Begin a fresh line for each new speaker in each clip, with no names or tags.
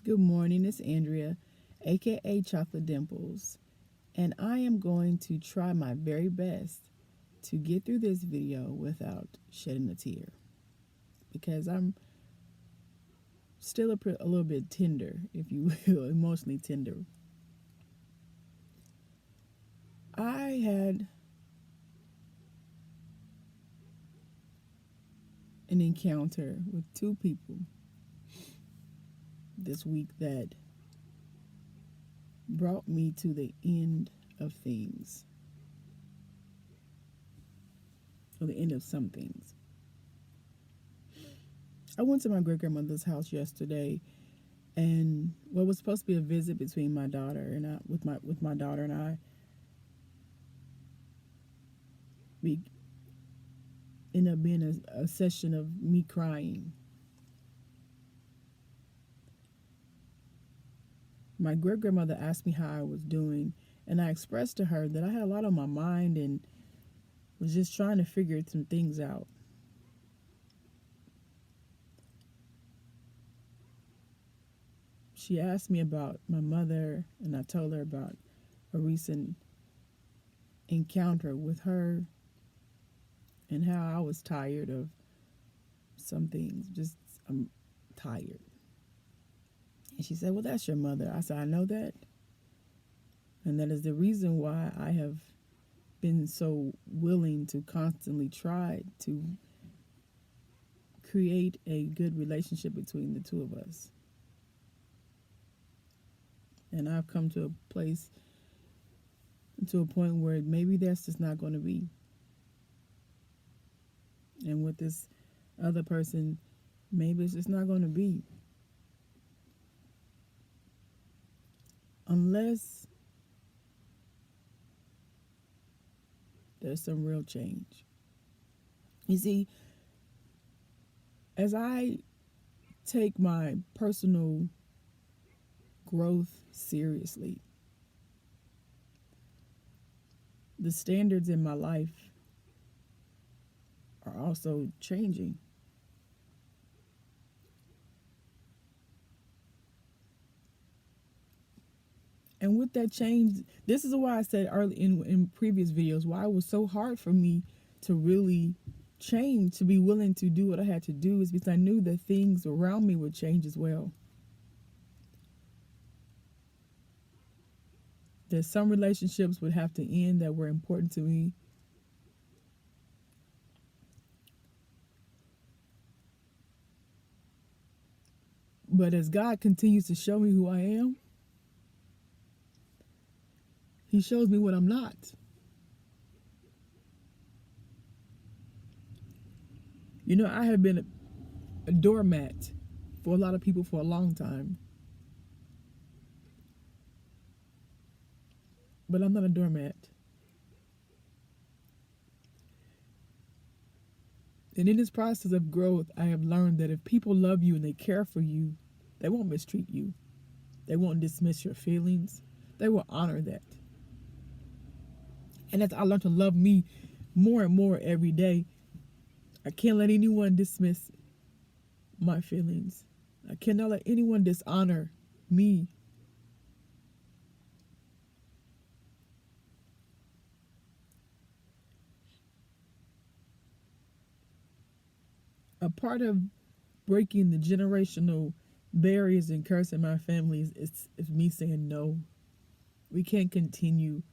Good morning, it's Andrea, aka Chocolate Dimples, and I am going to try my very best to get through this video without shedding a tear because I'm still a little bit tender, if you will, emotionally tender. I had an encounter with two people this week that brought me to the end of things, or the end of some things. I went to my great grandmother's house yesterday, and what was supposed to be a visit between my daughter and I, with my daughter and I, we ended up being a session of me crying. My great grandmother asked me how I was doing, and I expressed to her that I had a lot on my mind and was just trying to figure some things out. She asked me about my mother, and I told her about a recent encounter with her and how I was tired of some things. I'm tired. And she said, "Well, that's your mother." I said, "I know that. And that is the reason why I have been so willing to constantly try to create a good relationship between the two of us. And I've come to a place, to a point where maybe that's just not going to be. And with this other person, maybe it's just not going to be. Unless there's some real change. You see, as I take my personal growth seriously, the standards in my life are also changing. And with that change, this is why I said early in previous videos why it was so hard for me to really change, to be willing to do what I had to do, is because I knew that things around me would change as well. That some relationships would have to end that were important to me. But as God continues to show me who I am, He shows me what I'm not. You know, I have been a doormat for a lot of people for a long time. But I'm not a doormat. And in this process of growth, I have learned that if people love you and they care for you, they won't mistreat you. They won't dismiss your feelings. They will honor that. And as I learn to love me more and more every day, I can't let anyone dismiss my feelings. I cannot let anyone dishonor me. A part of breaking the generational barriers and curse in my family is me saying no. We can't continue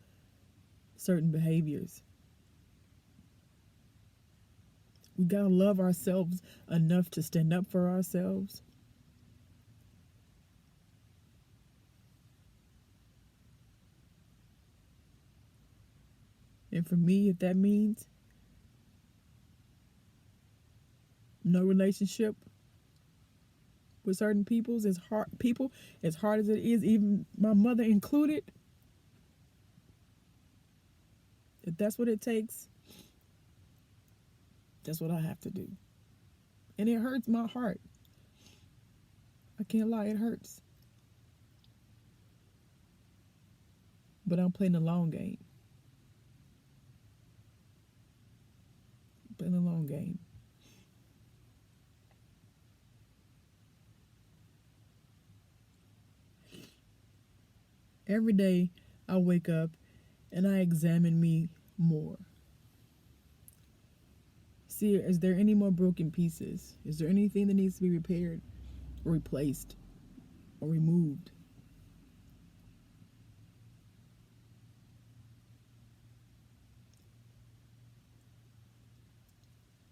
certain behaviors. We gotta love ourselves enough to stand up for ourselves. And for me, if that means no relationship with certain people, as hard as it is, even my mother included, if that's what it takes, that's what I have to do. And it hurts my heart. I can't lie, it hurts. But I'm playing the long game. Playing the long game. Every day I wake up and I examine me more. See, is there any more broken pieces? Is there anything that needs to be repaired or replaced or removed?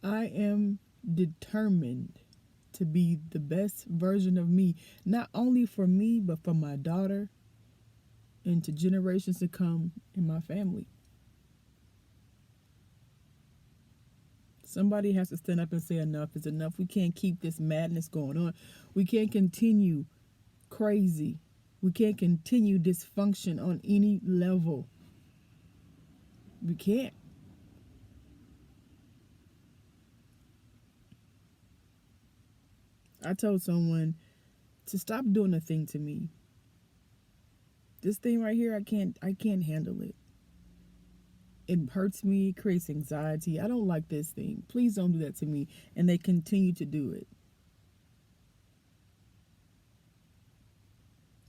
I am determined to be the best version of me, not only for me, but for my daughter and to generations to come in my family. Somebody has to stand up and say enough is enough. We can't keep this madness going on. We can't continue crazy. We can't continue dysfunction on any level. We can't. I told someone to stop doing a thing to me. This thing right here, I can't handle it. It hurts me, it creates anxiety. I don't like this thing. Please don't do that to me. And they continue to do it.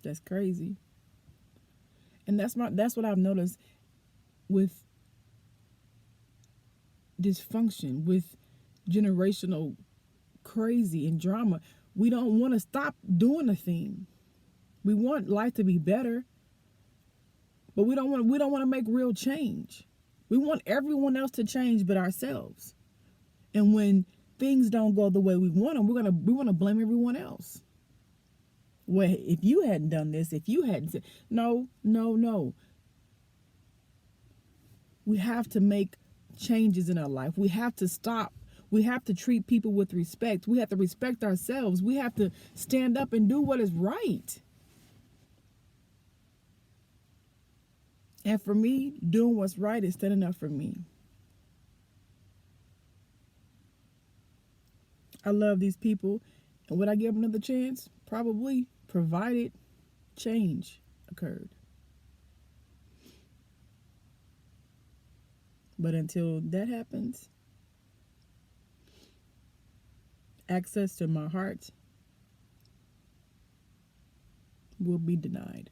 That's crazy. And that's what I've noticed with dysfunction, with generational crazy and drama. We don't want to stop doing a thing. We want life to be better, but we don't want to make real change. We want everyone else to change but ourselves. And when things don't go the way we want them, we want to blame everyone else. Well, if you hadn't done this, if you hadn't said no, no, no. We have to make changes in our life. We have to stop. We have to treat people with respect. We have to respect ourselves. We have to stand up and do what is right. And for me, doing what's right is standing up for me. I love these people. And would I give them another chance? Probably, provided change occurred. But until that happens, access to my heart will be denied.